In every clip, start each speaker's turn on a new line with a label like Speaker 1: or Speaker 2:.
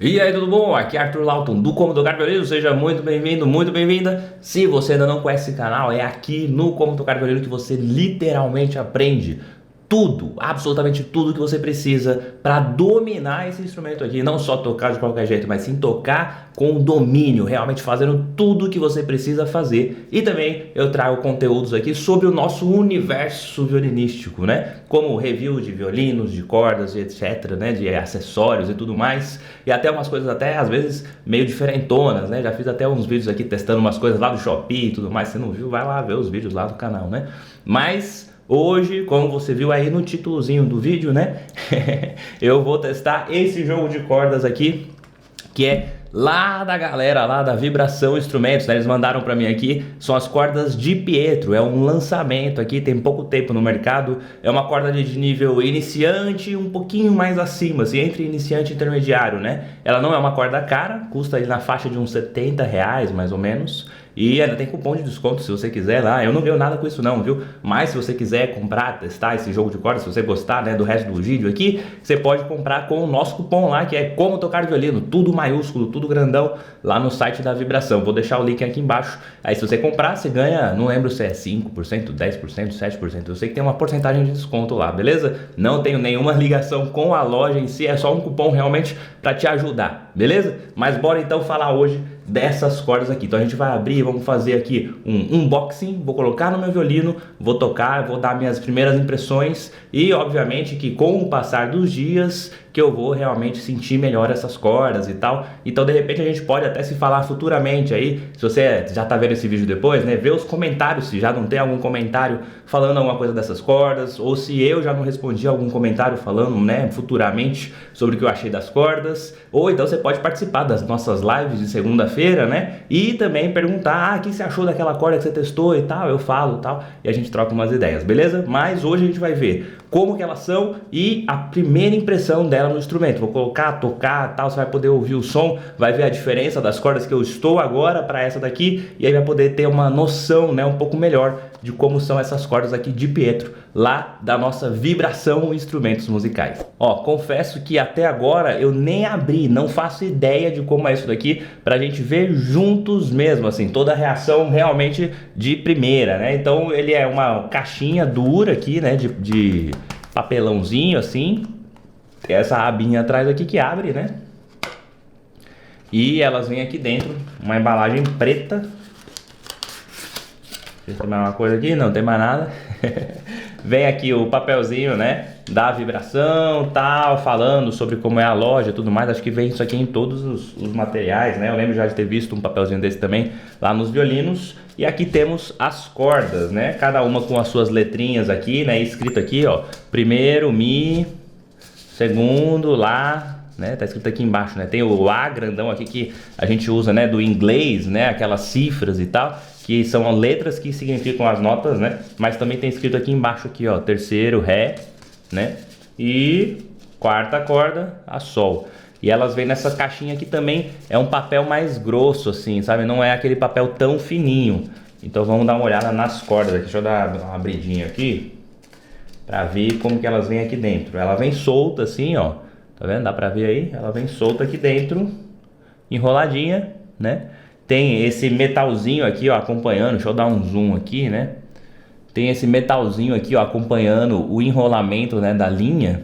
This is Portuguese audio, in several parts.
Speaker 1: E aí, tudo bom? Aqui é Arthur Lawton do Como Tocar Violino. Seja muito bem-vindo, muito bem-vinda. Se você ainda não conhece esse canal, é aqui no Como Tocar Violino que você literalmente aprende tudo, absolutamente tudo que você precisa para dominar esse instrumento aqui. Não só tocar de qualquer jeito, mas sim tocar com domínio, realmente fazendo tudo que você precisa fazer. E também eu trago conteúdos aqui sobre o nosso universo violinístico, né? Como review de violinos, de cordas, etc, né? De acessórios e tudo mais. E até umas coisas até às vezes meio diferentonas, né? Já fiz até uns vídeos aqui testando umas coisas lá do Shopee e tudo mais. Se não viu, vai lá ver os vídeos lá do canal, né? Mas hoje, como você viu aí no títulozinho do vídeo, né? Eu vou testar esse jogo de cordas aqui, que é lá da galera, lá da Vibração Instrumentos, né? Eles mandaram pra mim aqui, são as cordas Di Pietro, é um lançamento aqui, tem pouco tempo no mercado, é uma corda de nível iniciante, um pouquinho mais acima, assim, entre iniciante e intermediário, né? Ela não é uma corda cara, custa aí na faixa de uns R$70, mais ou menos, e ainda tem cupom de desconto se você quiser lá. Eu não ganho nada com isso não, viu? Mas se você quiser comprar, testar esse jogo de cordas, se você gostar, né, do resto do vídeo aqui, você pode comprar com o nosso cupom lá, que é Como Tocar Violino, tudo maiúsculo, tudo grandão, lá no site da Vibração. Vou deixar o link aqui embaixo. Aí se você comprar, você ganha, não lembro se é 5%, 10%, 7%. Eu sei que tem uma porcentagem de desconto lá, beleza? Não tenho nenhuma ligação com a loja em si, é só um cupom realmente para te ajudar, beleza? Mas bora então falar hoje dessas cordas aqui. Então a gente vai abrir, vamos fazer aqui um unboxing, vou colocar no meu violino, vou tocar, vou dar minhas primeiras impressões e obviamente que com o passar dos dias que eu vou realmente sentir melhor essas cordas e tal. Então de repente a gente pode até se falar futuramente aí, se você já tá vendo esse vídeo depois, né, ver os comentários, se já não tem algum comentário falando alguma coisa dessas cordas, ou se eu já não respondi algum comentário falando, né, futuramente sobre o que eu achei das cordas, ou então você pode participar das nossas lives de segunda-feira, né, e também perguntar, o que você achou daquela corda que você testou e tal, eu falo e tal, e a gente troca umas ideias, beleza? Mas hoje a gente vai ver como que elas são e a primeira impressão dela no instrumento. Vou colocar, tocar, tal, você vai poder ouvir o som, vai ver a diferença das cordas que eu estou agora para essa daqui, e aí vai poder ter uma noção, né, um pouco melhor de como são essas cordas aqui de Pietro, lá da nossa Vibração Instrumentos Musicais. Ó, confesso que até agora eu nem abri, não faço ideia de como é isso daqui, pra gente ver juntos mesmo, assim, toda a reação realmente de primeira, né? Então ele é uma caixinha dura aqui, né, de papelãozinho assim, tem essa abinha atrás aqui que abre, né? E elas vêm aqui dentro, uma embalagem preta. Deixa eu ver mais uma coisa aqui, não tem mais nada. Vem aqui o papelzinho, né, da Vibração, tal, falando sobre como é a loja e tudo mais. Acho que vem isso aqui em todos os materiais, né? Eu lembro já de ter visto um papelzinho desse também lá nos violinos. E aqui temos as cordas, né? Cada uma com as suas letrinhas aqui, né? Escrito aqui, ó, primeiro Mi, segundo Lá, né? Tá escrito aqui embaixo, né? Tem o A grandão aqui que a gente usa, né, do inglês, né? Aquelas cifras e tal, que são letras que significam as notas, né? Mas também tem escrito aqui embaixo aqui, ó, terceiro Ré, né? E quarta corda, a Sol. E elas vêm nessa caixinha aqui também, é um papel mais grosso assim, sabe? Não é aquele papel tão fininho. Então vamos dar uma olhada nas cordas aqui. Deixa eu dar uma abridinha aqui pra ver como que elas vêm aqui dentro. Ela vem solta assim, ó. Tá vendo? Dá pra ver aí? Ela vem solta aqui dentro, enroladinha, né? Tem esse metalzinho aqui, ó, acompanhando. Deixa eu dar um zoom aqui, né? Tem esse metalzinho aqui, ó, acompanhando o enrolamento, né, da linha,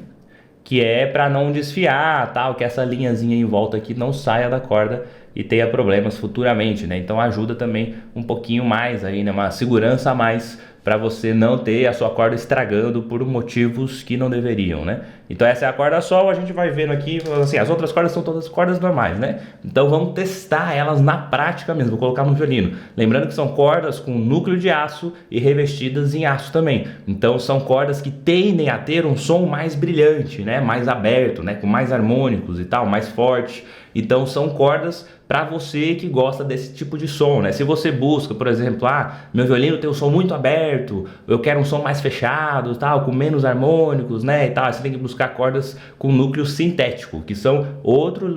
Speaker 1: que é para não desfiar, tal, que essa linhazinha em volta aqui não saia da corda e tenha problemas futuramente, né? Então ajuda também um pouquinho mais aí, né, uma segurança a mais para você não ter a sua corda estragando por motivos que não deveriam, né? Então essa é a corda Sol, a gente vai vendo aqui, assim, as outras cordas são todas cordas normais, né? Então vamos testar elas na prática mesmo, vou colocar no violino. Lembrando que são cordas com núcleo de aço e revestidas em aço também. Então são cordas que tendem a ter um som mais brilhante, né? Mais aberto, né? Com mais harmônicos e tal, mais forte. Então são cordas para você que gosta desse tipo de som, né? Se você busca, por exemplo, meu violino tem um som muito aberto, eu quero um som mais fechado, tal, com menos harmônicos, né, e tal, você tem que buscar cordas com núcleo sintético, que são outro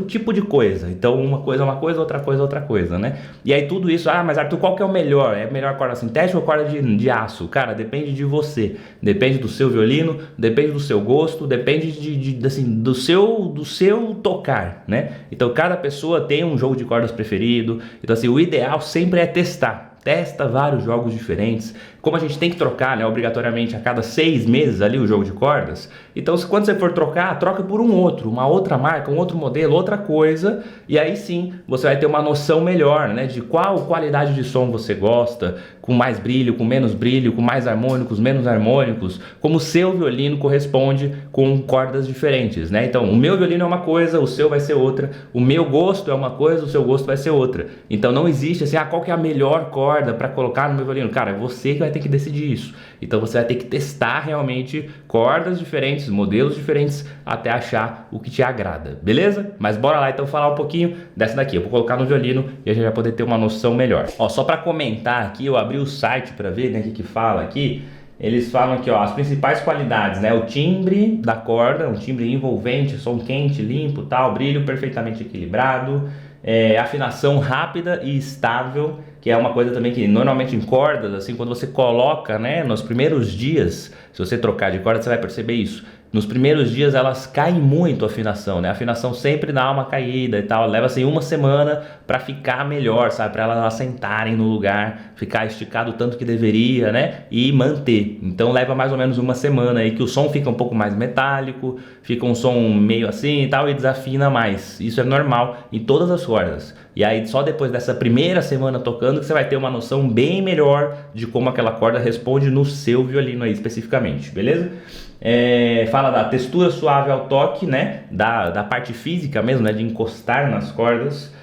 Speaker 1: tipo de coisa. Então uma coisa é uma coisa, outra coisa é outra coisa, né? E aí tudo isso, mas Arthur, qual que é o melhor? É melhor corda sintética ou corda de aço? Cara, depende de você, depende do seu violino, depende do seu gosto, depende assim, do seu tocar, né? Então cada pessoa tem um jogo de cordas preferido. Então assim, o ideal sempre é testar. Testa vários jogos diferentes. Como a gente tem que trocar, né, obrigatoriamente a cada 6 meses ali o jogo de cordas, então quando você for trocar, troca por um outro, uma outra marca, um outro modelo, outra coisa, e aí sim você vai ter uma noção melhor, né, de qual qualidade de som você gosta, com mais brilho, com menos brilho, com mais harmônicos, menos harmônicos, como o seu violino corresponde com cordas diferentes, né? Então o meu violino é uma coisa, o seu vai ser outra, o meu gosto é uma coisa, o seu gosto vai ser outra. Então não existe assim, qual que é a melhor corda para colocar no meu violino? Cara, é você que vai ter que decidir isso. Então você vai ter que testar realmente cordas diferentes, modelos diferentes, até achar o que te agrada, beleza? Mas bora lá então falar um pouquinho dessa daqui. Eu vou colocar no violino e a gente vai poder ter uma noção melhor. Ó, só para comentar aqui, eu abri o site para ver, né, o que fala aqui. Eles falam aqui, ó, as principais qualidades, né? O timbre da corda, um timbre envolvente, som quente, limpo, tal, brilho perfeitamente equilibrado, afinação rápida e estável, que é uma coisa também que normalmente em cordas, assim, quando você coloca, né, nos primeiros dias, se você trocar de corda, você vai perceber isso. Nos primeiros dias elas caem muito a afinação, né? A afinação sempre dá uma caída e tal, leva assim uma semana para ficar melhor, sabe? Para elas assentarem no lugar, ficar esticado o tanto que deveria, né? E manter. Então leva mais ou menos uma semana aí que o som fica um pouco mais metálico, fica um som meio assim e tal e desafina mais. Isso é normal em todas as cordas. E aí só depois dessa primeira semana tocando que você vai ter uma noção bem melhor de como aquela corda responde no seu violino aí especificamente, beleza? Fala da textura suave ao toque, né? Da parte física mesmo, né? De encostar nas cordas.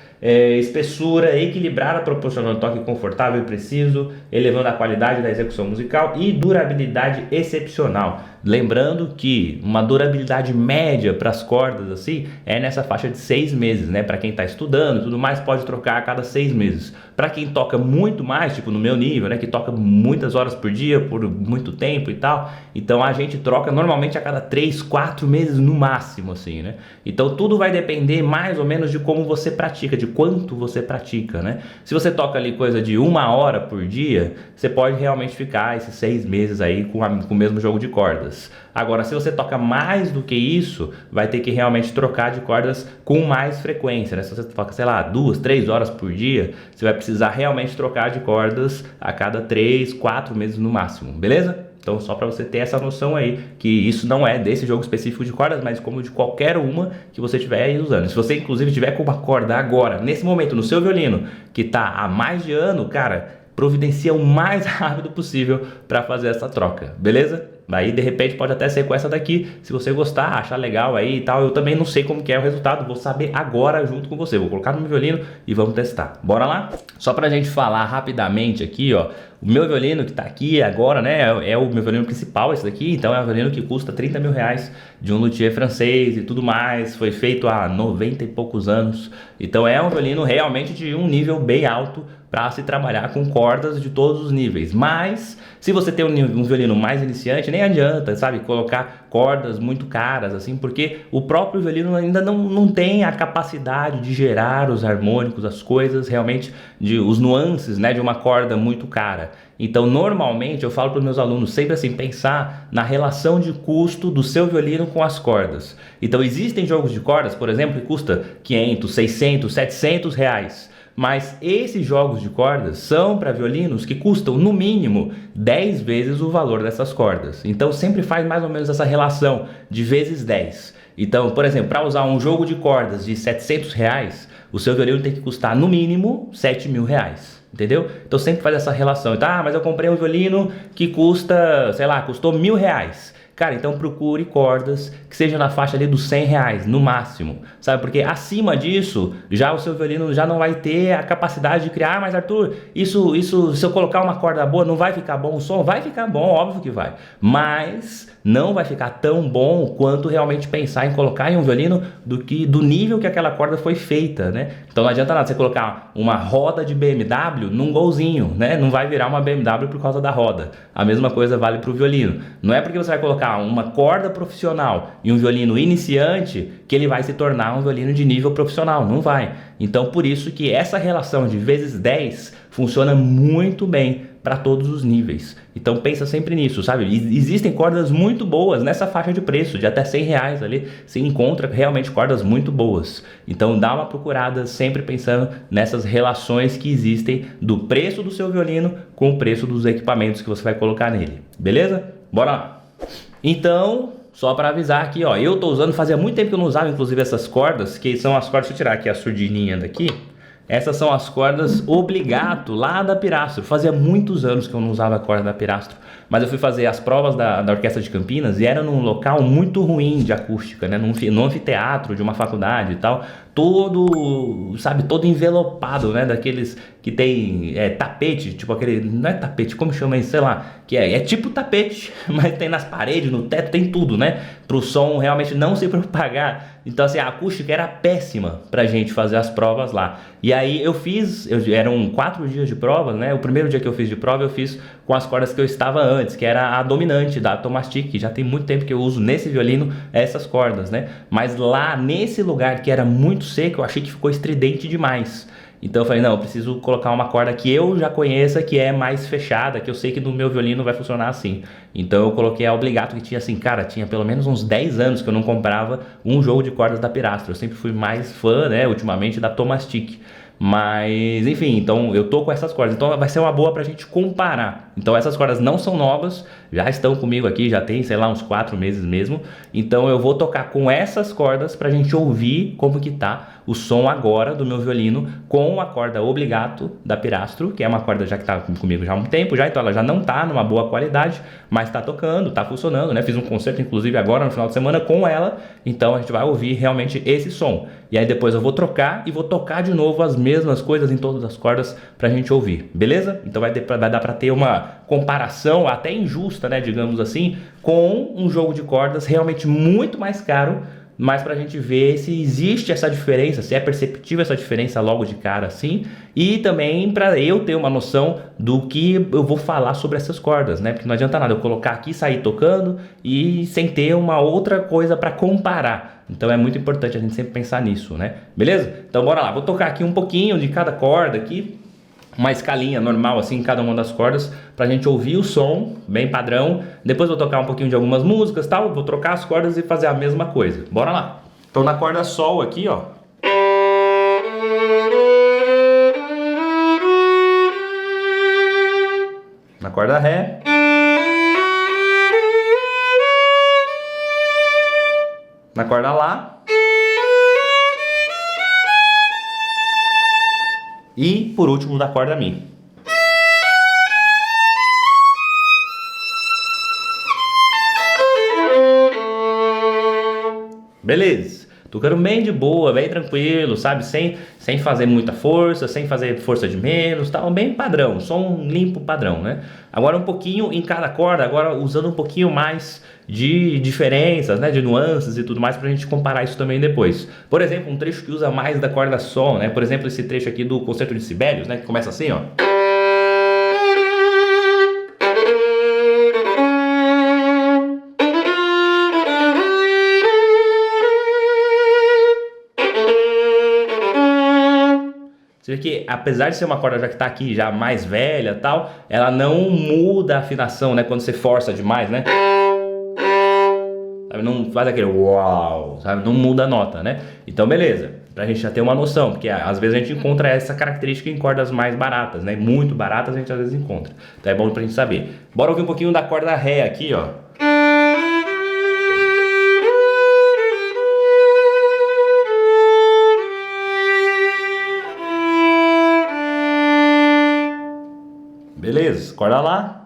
Speaker 1: Espessura equilibrada, proporcionando toque confortável e preciso, elevando a qualidade da execução musical, e durabilidade excepcional. Lembrando que uma durabilidade média para as cordas assim é nessa faixa de 6 meses, né? Para quem está estudando e tudo mais, pode trocar a cada 6 meses. Para quem toca muito mais, tipo no meu nível, né? Que toca muitas horas por dia, por muito tempo e tal, então a gente troca normalmente a cada 3, 4 meses no máximo, assim, né? Então tudo vai depender mais ou menos de como você pratica, de quanto você pratica, né? Se você toca ali coisa de 1 hora por dia, você pode realmente ficar esses 6 meses aí com o mesmo jogo de cordas. Agora, se você toca mais do que isso, vai ter que realmente trocar de cordas com mais frequência, né? Se você toca, sei lá, 2, 3 horas por dia, você vai precisar realmente trocar de cordas a cada 3, 4 meses no máximo, beleza? Então só para você ter essa noção aí, que isso não é desse jogo específico de cordas, mas como de qualquer uma que você estiver aí usando. Se você inclusive tiver com uma corda agora, nesse momento, no seu violino, que está há mais de ano, cara, providencia o mais rápido possível para fazer essa troca, beleza? Aí de repente pode até ser com essa daqui, se você gostar, achar legal aí e tal. Eu também não sei como que é o resultado, vou saber agora junto com você. Vou colocar no meu violino e vamos testar. Bora lá? Só pra gente falar rapidamente aqui, ó, o meu violino que tá aqui agora, né, é o meu violino principal, esse daqui. Então é um violino que custa 30 mil reais, de um luthier francês e tudo mais. Foi feito há 90 e poucos anos. Então é um violino realmente de um nível bem alto para se trabalhar com cordas de todos os níveis. Mas se você tem um violino mais iniciante, nem adianta, sabe, colocar cordas muito caras assim, porque o próprio violino ainda não tem a capacidade de gerar os harmônicos, as coisas realmente, os nuances, né, de uma corda muito cara. Então normalmente eu falo para os meus alunos sempre assim, pensar na relação de custo do seu violino com as cordas. Então existem jogos de cordas, por exemplo, que custa 500, 600, 700 reais. Mas esses jogos de cordas são para violinos que custam no mínimo 10 vezes o valor dessas cordas. Então sempre faz mais ou menos essa relação de vezes 10. Então, por exemplo, para usar um jogo de cordas de 700 reais, o seu violino tem que custar no mínimo 7 mil reais. Entendeu? Então sempre faz essa relação. Então, mas eu comprei um violino que custa, sei lá, custou 1.000 reais. Cara, então procure cordas que sejam na faixa ali dos R$ 100 no máximo, sabe? Porque acima disso, já o seu violino já não vai ter a capacidade de criar, mas Arthur, isso, se eu colocar uma corda boa, não vai ficar bom o som? Vai ficar bom, óbvio que vai, mas não vai ficar tão bom quanto realmente pensar em colocar em um violino do nível que aquela corda foi feita, né? Então não adianta nada você colocar uma roda de BMW num golzinho, né? Não vai virar uma BMW por causa da roda. A mesma coisa vale para o violino. Não é porque você vai colocar uma corda profissional e um violino iniciante que ele vai se tornar um violino de nível profissional. Não vai. Então por isso que essa relação de vezes 10 funciona muito bem para todos os níveis. Então pensa sempre nisso, sabe? Existem cordas muito boas nessa faixa de preço, de até R$ 100 ali, você encontra realmente cordas muito boas. Então dá uma procurada sempre pensando nessas relações que existem do preço do seu violino com o preço dos equipamentos que você vai colocar nele. Beleza? Bora lá! Então, só para avisar aqui, ó, eu tô usando, fazia muito tempo que eu não usava inclusive essas cordas, que são as cordas, deixa eu tirar aqui a surdininha daqui. Essas são as cordas Obligato lá da Pirastro. Fazia muitos anos que eu não usava a corda da Pirastro, mas eu fui fazer as provas da Orquestra de Campinas e era num local muito ruim de acústica, né? Num anfiteatro de uma faculdade e tal, todo, sabe, todo envelopado, né? Daqueles que tem tapete, tipo aquele, não é tapete, como chama isso, sei lá, que é tipo tapete, mas tem nas paredes, no teto, tem tudo, né? Pro som realmente não se propagar. Então assim, a acústica era péssima pra gente fazer as provas lá. E aí eram 4 dias de prova, né? O primeiro dia que eu fiz de prova eu fiz com as cordas que eu estava antes, que era a dominante da Tomastic, que já tem muito tempo que eu uso nesse violino essas cordas, né? Mas lá nesse lugar que era muito seco, eu achei que ficou estridente demais. Então eu falei, não, eu preciso colocar uma corda que eu já conheça, que é mais fechada, que eu sei que no meu violino vai funcionar assim. Então eu coloquei a Obligato, que tinha assim, cara, tinha pelo menos uns 10 anos que eu não comprava um jogo de cordas da Pirastro. Eu sempre fui mais fã, né, ultimamente da Tomastic. Mas, enfim, então eu tô com essas cordas, então vai ser uma boa pra gente comparar. Então essas cordas não são novas, já estão comigo aqui, já tem, sei lá, uns 4 meses mesmo. Então eu vou tocar com essas cordas pra gente ouvir como que tá o som agora do meu violino com a corda Obligato da Pirastro, que é uma corda já que tá comigo já há um tempo já, então ela já não tá numa boa qualidade, mas tá tocando, tá funcionando, né? Fiz um concerto inclusive agora no final de semana com ela, então a gente vai ouvir realmente esse som. E aí depois eu vou trocar e vou tocar de novo as mesmas coisas em todas as cordas pra gente ouvir, beleza? Então vai dar pra ter uma comparação até injusta, né, digamos assim, com um jogo de cordas realmente muito mais caro, mas pra gente ver se existe essa diferença, se é perceptível essa diferença logo de cara assim, e também pra eu ter uma noção do que eu vou falar sobre essas cordas, né? Porque não adianta nada eu colocar aqui, sair tocando e sem ter uma outra coisa pra comparar. Então é muito importante a gente sempre pensar nisso, né? Beleza? Então bora lá, vou tocar aqui um pouquinho de cada corda aqui, uma escalinha normal assim em cada uma das cordas pra gente ouvir o som bem padrão. Depois vou tocar um pouquinho de algumas músicas, tal, vou trocar as cordas e fazer a mesma coisa. Bora lá. Então na corda Sol aqui, ó. Na corda Ré. Na corda Lá. E por último na corda Mi. Beleza, tocando bem de boa, bem tranquilo, sabe? Sem fazer muita força, sem fazer força de menos, tal, bem padrão, som limpo padrão, né? Agora um pouquinho em cada corda, agora usando um pouquinho mais de diferenças, né? De nuances e tudo mais pra gente comparar isso também depois. Por exemplo, um trecho que usa mais da corda Sol, né? Por exemplo, esse trecho aqui do Concerto de Sibelius, né? Que começa assim, ó. Você vê que apesar de ser uma corda já que tá aqui já mais velha e tal, ela não muda a afinação, né? Quando você força demais, né? Sabe? Não faz aquele uau, sabe? Não muda a nota, né? Então beleza, pra gente já ter uma noção, porque às vezes a gente encontra essa característica em cordas mais baratas, né? Muito baratas a gente às vezes encontra. Então é bom pra gente saber. Bora ouvir um pouquinho da corda Ré aqui, ó. Beleza, corda Lá.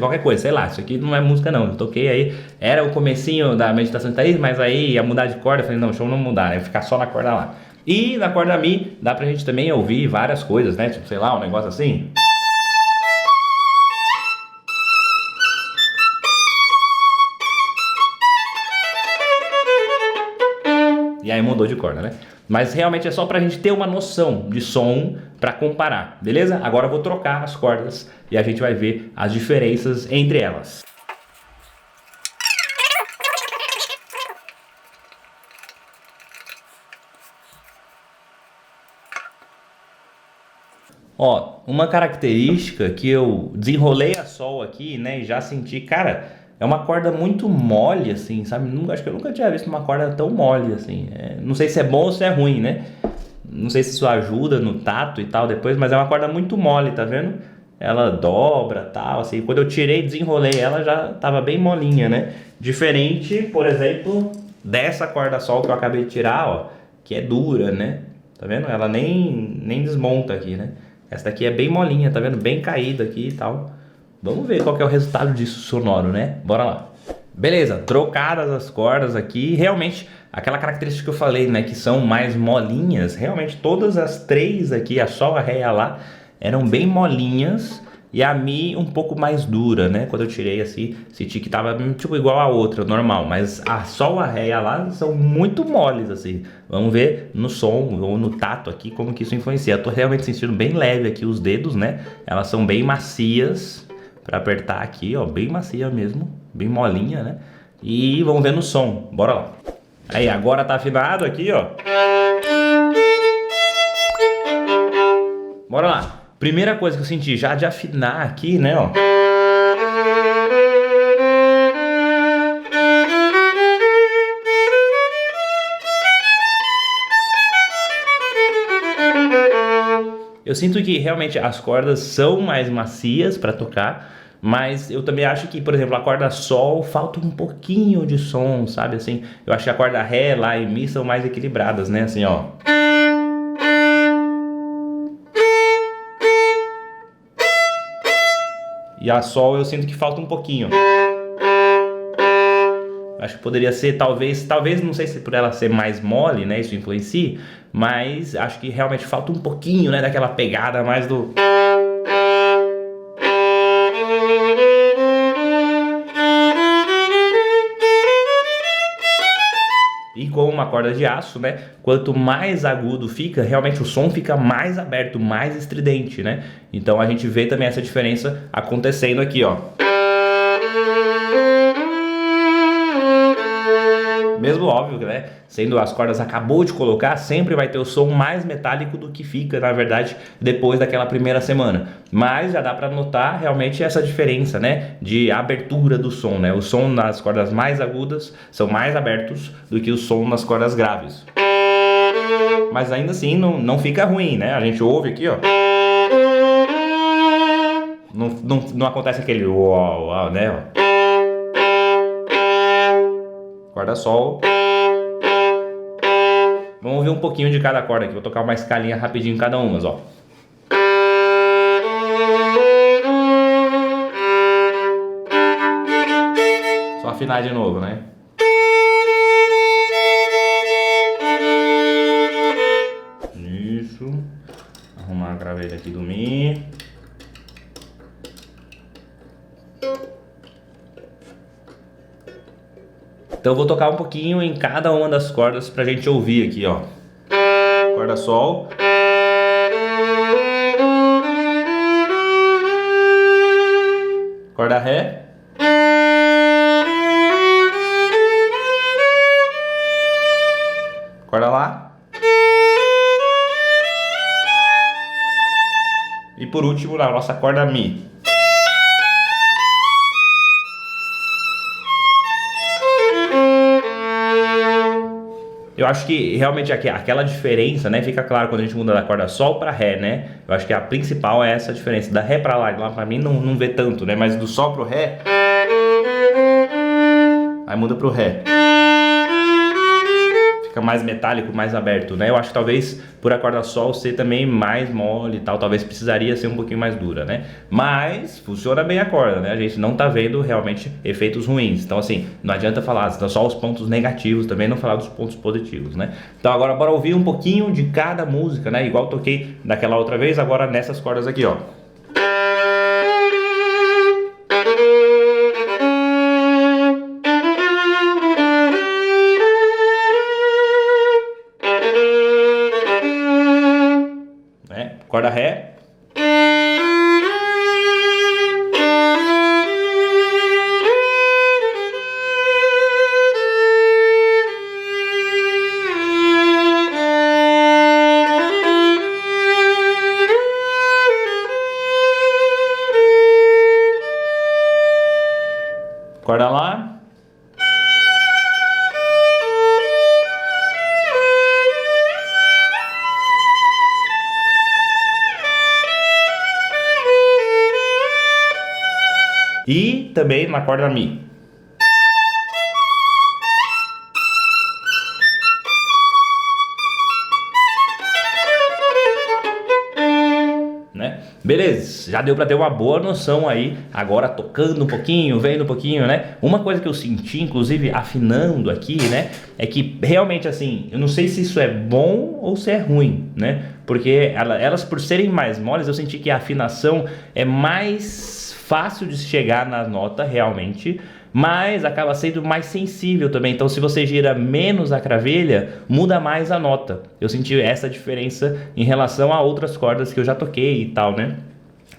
Speaker 1: qualquer coisa, sei lá, isso aqui não é música não, eu toquei aí, era o comecinho da meditação de Thaís, mas aí ia mudar de corda, eu falei, não, deixa eu não mudar, né, eu ficar só na corda lá. E na corda Mi, dá pra gente também ouvir várias coisas, né, tipo, sei lá, um negócio assim. E aí mudou de corda, né? Mas realmente é só pra gente ter uma noção de som pra comparar, beleza? Agora eu vou trocar as cordas e a gente vai ver as diferenças entre elas. Ó, uma característica que eu desenrolei a Sol aqui, né, e já senti, cara, é uma corda muito mole, assim, sabe? Acho que eu nunca tinha visto uma corda tão mole, assim. Não sei se é bom ou se é ruim, né? Não sei se isso ajuda no tato e tal depois, mas é uma corda muito mole, tá vendo? Ela dobra, tal, assim. Quando eu tirei, desenrolei ela, já tava bem molinha, né? Diferente, por exemplo, dessa corda Sol que eu acabei de tirar, ó, que é dura, né? Tá vendo? Ela nem desmonta aqui, né? Essa daqui é bem molinha, tá vendo? Bem caída aqui e tal. Vamos ver qual que é o resultado disso sonoro, né? Bora lá. Beleza, trocadas as cordas aqui. Realmente, aquela característica que eu falei, né? Que são mais molinhas. Realmente, todas as três aqui, a Sol, a Ré e a Lá, eram bem molinhas. E a Mi um pouco mais dura, né? Quando eu tirei assim, senti que tava tipo igual a outra, normal. Mas a Sol, a Ré e a Lá são muito moles, assim. Vamos ver no som ou no tato aqui como que isso influencia. Eu tô realmente sentindo bem leve aqui os dedos, né? Elas são bem macias para apertar aqui, ó. Bem macia mesmo, bem molinha, né? E vamos ver no som, bora lá. Aí, agora tá afinado aqui, ó. Bora lá. Primeira coisa que eu senti já de afinar aqui, né, ó. Eu sinto que realmente as cordas são mais macias para tocar, mas eu também acho que, por exemplo, a corda Sol falta um pouquinho de som, sabe, assim. Eu acho que a corda Ré, Lá e Mi são mais equilibradas, né, assim, ó. E a Sol eu sinto que falta um pouquinho. Acho que poderia ser, talvez, não sei se por ela ser mais mole, né, isso influencia, mas acho que realmente falta um pouquinho, né, daquela pegada mais do... E com uma corda de aço, né, quanto mais agudo fica, realmente o som fica mais aberto, mais estridente, né? Então a gente vê também essa diferença acontecendo aqui, ó. Mesmo óbvio, né? Sendo as cordas acabou de colocar, sempre vai ter o som mais metálico do que fica, na verdade, depois daquela primeira semana. Mas já dá para notar realmente essa diferença, né? De abertura do som, né? O som nas cordas mais agudas são mais abertos do que o som nas cordas graves. Mas ainda assim não fica ruim, né? A gente ouve aqui, ó. Não acontece aquele uau, uau, né? Corda Sol. Vamos ouvir um pouquinho de cada corda aqui. Vou tocar uma escalinha rapidinho em cada uma, ó. Só afinar de novo, né? Isso. Arrumar a gravelha aqui do Mi. Então eu vou tocar um pouquinho em cada uma das cordas pra gente ouvir aqui, ó. Corda Sol. Corda Ré. Corda Lá. E por último, na nossa corda Mi. Eu acho que realmente aquela diferença, né, fica claro quando a gente muda da corda Sol para Ré, né? Eu acho que a principal é essa diferença. Da Ré para Lá, Lá para mim não vê tanto, né? Mas do Sol pro Ré, aí muda pro Ré. Fica mais metálico, mais aberto, né? Eu acho que talvez por a corda sol ser também mais mole e tal, talvez precisaria ser um pouquinho mais dura, né? Mas funciona bem a corda, né? A gente não tá vendo realmente efeitos ruins. Então assim, não adianta falar só os pontos negativos, também não falar dos pontos positivos, né? Então agora bora ouvir um pouquinho de cada música, né? Igual eu toquei daquela outra vez, agora nessas cordas aqui, ó. Corda Ré. Corda Lá. E também na corda Mi. Né? Beleza, já deu para ter uma boa noção aí, agora tocando um pouquinho, vendo um pouquinho, né? Uma coisa que eu senti, inclusive afinando aqui, né? É que realmente assim, eu não sei se isso é bom ou se é ruim, né? Porque elas por serem mais moles, eu senti que a afinação é mais fácil de chegar na nota realmente, mas acaba sendo mais sensível também. Então se você gira menos a cravelha, muda mais a nota. Eu senti essa diferença em relação a outras cordas que eu já toquei e tal, né?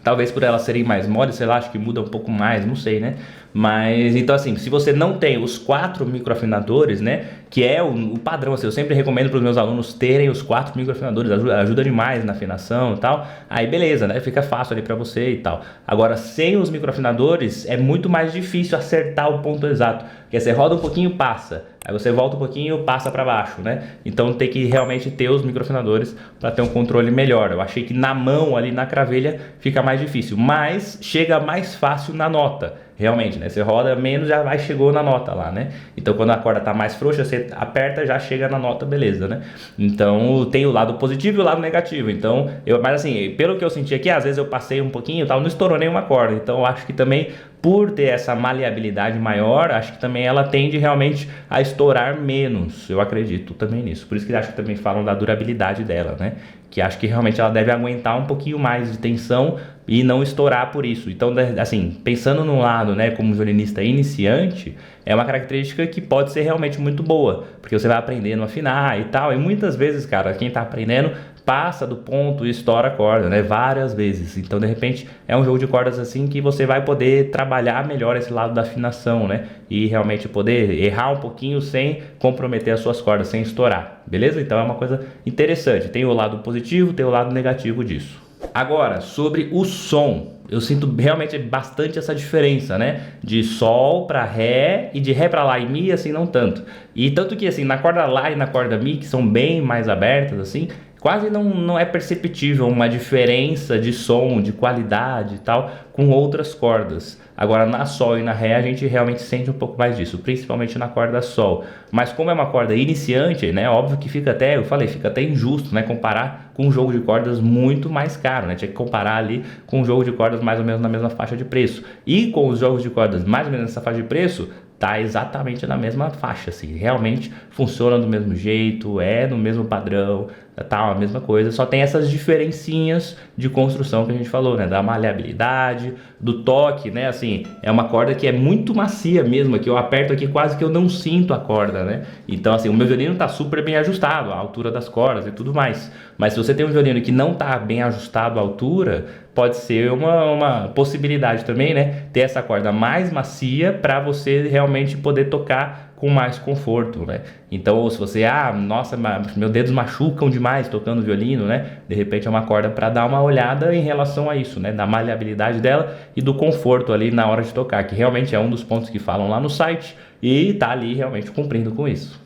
Speaker 1: Talvez por elas serem mais moles, sei lá, acho que muda um pouco mais, não sei, né? Mas, então assim, se você não tem os 4 microafinadores, né? Que é o padrão, assim, eu sempre recomendo para os meus alunos terem os 4 microafinadores, ajuda demais na afinação e tal. Aí beleza, né? Fica fácil ali para você e tal. Agora, sem os microafinadores, é muito mais difícil acertar o ponto exato. Porque você roda um pouquinho, passa. Aí você volta um pouquinho, passa para baixo, né? Então tem que realmente ter os microafinadores para ter um controle melhor. Eu achei que na mão, ali na cravelha, fica mais difícil, mas chega mais fácil na nota. Realmente, né? Você roda menos, já chegou na nota lá, né? Então quando a corda tá mais frouxa, você aperta, já chega na nota, beleza, né? Então tem o lado positivo e o lado negativo. Então, mas assim, pelo que eu senti aqui, às vezes eu passei um pouquinho e tal, não estourou nenhuma corda. Então eu acho que também, por ter essa maleabilidade maior, acho que também ela tende realmente a estourar menos. Eu acredito também nisso. Por isso que acho que também falam da durabilidade dela, né? Que acho que realmente ela deve aguentar um pouquinho mais de tensão e não estourar por isso. Então, assim, pensando no lado, né, como violinista iniciante, é uma característica que pode ser realmente muito boa, porque você vai aprendendo a afinar e tal, e muitas vezes, cara, quem tá aprendendo passa do ponto e estoura a corda, né, várias vezes. Então, de repente, é um jogo de cordas assim que você vai poder trabalhar melhor esse lado da afinação, né, e realmente poder errar um pouquinho sem comprometer as suas cordas, sem estourar, beleza? Então é uma coisa interessante, tem o lado positivo, tem o lado negativo disso. Agora, sobre o som, eu sinto realmente bastante essa diferença, né? De Sol para Ré e de Ré para Lá e Mi, assim, não tanto. E tanto que, assim, na corda Lá e na corda Mi, que são bem mais abertas, assim, quase não é perceptível uma diferença de som, de qualidade e tal, com outras cordas. Agora, na Sol e na Ré, a gente realmente sente um pouco mais disso, principalmente na corda Sol. Mas como é uma corda iniciante, né, óbvio que fica até, eu falei, fica até injusto, né, comparar com um jogo de cordas muito mais caro, né, tinha que comparar ali com um jogo de cordas mais ou menos na mesma faixa de preço. E com os jogos de cordas mais ou menos nessa faixa de preço, tá exatamente na mesma faixa, assim, realmente funciona do mesmo jeito, é no mesmo padrão, tá a mesma coisa, só tem essas diferencinhas de construção que a gente falou, né, da maleabilidade, do toque, né, assim, é uma corda que é muito macia mesmo, que eu aperto aqui quase que eu não sinto a corda, né, então assim, o meu violino tá super bem ajustado, a altura das cordas e tudo mais, mas se você tem um violino que não tá bem ajustado à altura, pode ser uma possibilidade também, né, ter essa corda mais macia para você realmente poder tocar com mais conforto, né? Então, se você, nossa, meus dedos machucam demais tocando violino, né? De repente é uma corda para dar uma olhada em relação a isso, né? Da maleabilidade dela e do conforto ali na hora de tocar, que realmente é um dos pontos que falam lá no site e tá ali realmente cumprindo com isso.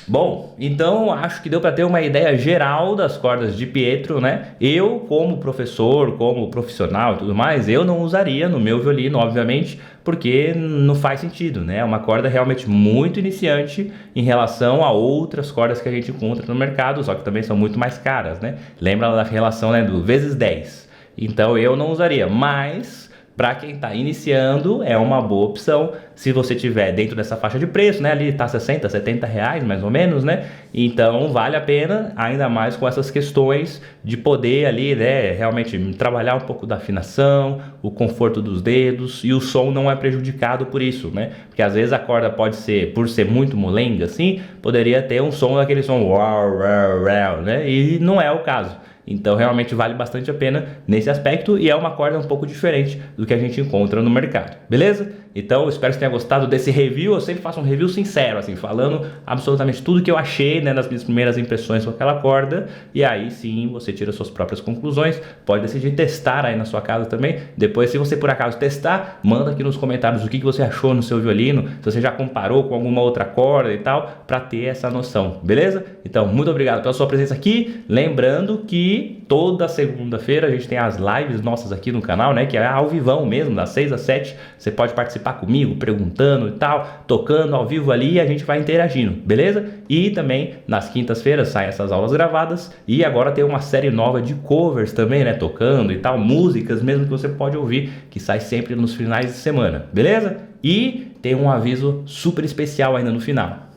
Speaker 1: Bom, então acho que deu para ter uma ideia geral das cordas de Pietro, né? Eu, como professor, como profissional e tudo mais, eu não usaria no meu violino, obviamente, porque não faz sentido, né? É uma corda realmente muito iniciante em relação a outras cordas que a gente encontra no mercado, só que também são muito mais caras, né? Lembra da relação, né, do vezes 10. Então eu não usaria, mas para quem está iniciando é uma boa opção se você tiver dentro dessa faixa de preço, né? Ali está 60, 70 reais mais ou menos, né? Então vale a pena, ainda mais com essas questões de poder ali, né? Realmente trabalhar um pouco da afinação, o conforto dos dedos, e o som não é prejudicado por isso, né? Porque às vezes a corda pode ser, por ser muito molenga assim, poderia ter um som daquele som uau, uau, uau, né? E não é o caso. Então realmente vale bastante a pena nesse aspecto e é uma corda um pouco diferente do que a gente encontra no mercado, beleza? Então espero que você tenha gostado desse review. Eu sempre faço um review sincero, assim, falando absolutamente tudo que eu achei, né, nas minhas primeiras impressões com aquela corda, e aí sim você tira suas próprias conclusões, pode decidir testar aí na sua casa também. Depois, se você por acaso testar, manda aqui nos comentários o que você achou no seu violino, se você já comparou com alguma outra corda e tal, para ter essa noção, beleza? Então muito obrigado pela sua presença aqui, lembrando que toda segunda-feira a gente tem as lives nossas aqui no canal, né, que é ao vivão mesmo, das 6 às 7, você pode participar comigo, perguntando e tal, tocando ao vivo ali, e a gente vai interagindo, beleza? E também nas quintas-feiras saem essas aulas gravadas, e agora tem uma série nova de covers também, né, tocando e tal, músicas mesmo que você pode ouvir, que sai sempre nos finais de semana, beleza? E tem um aviso super especial ainda no final.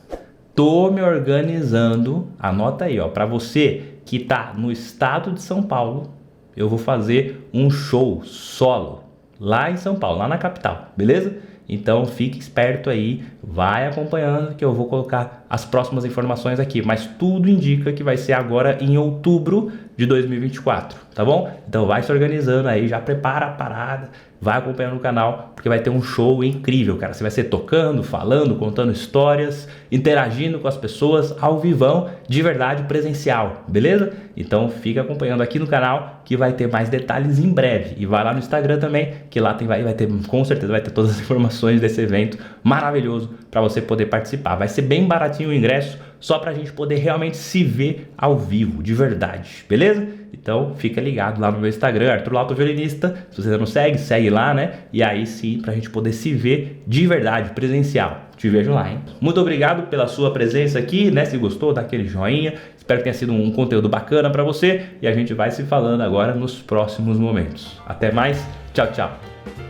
Speaker 1: Tô me organizando, anota aí, ó, para você que tá no estado de São Paulo, eu vou fazer um show solo lá em São Paulo, lá na capital, beleza? Então fique esperto aí, vai acompanhando que eu vou colocar as próximas informações aqui, mas tudo indica que vai ser agora em outubro de 2024, tá bom? Então vai se organizando aí, já prepara a parada, vai acompanhando o canal, porque vai ter um show incrível, cara. Você vai ser tocando, falando, contando histórias, interagindo com as pessoas ao vivão, de verdade, presencial, beleza? Então fica acompanhando aqui no canal que vai ter mais detalhes em breve. E vai lá no Instagram também, que lá vai ter, com certeza vai ter todas as informações desse evento maravilhoso para você poder participar. Vai ser bem baratinho o ingresso, só pra gente poder realmente se ver ao vivo, de verdade, beleza? Então fica ligado lá no meu Instagram, Arthur Lauto Violinista. Se você ainda não segue, segue lá, né? E aí sim, pra gente poder se ver de verdade, presencial. Te vejo lá, hein? Muito obrigado pela sua presença aqui, né? Se gostou, dá aquele joinha. Espero que tenha sido um conteúdo bacana pra você. E a gente vai se falando agora nos próximos momentos. Até mais, tchau, tchau.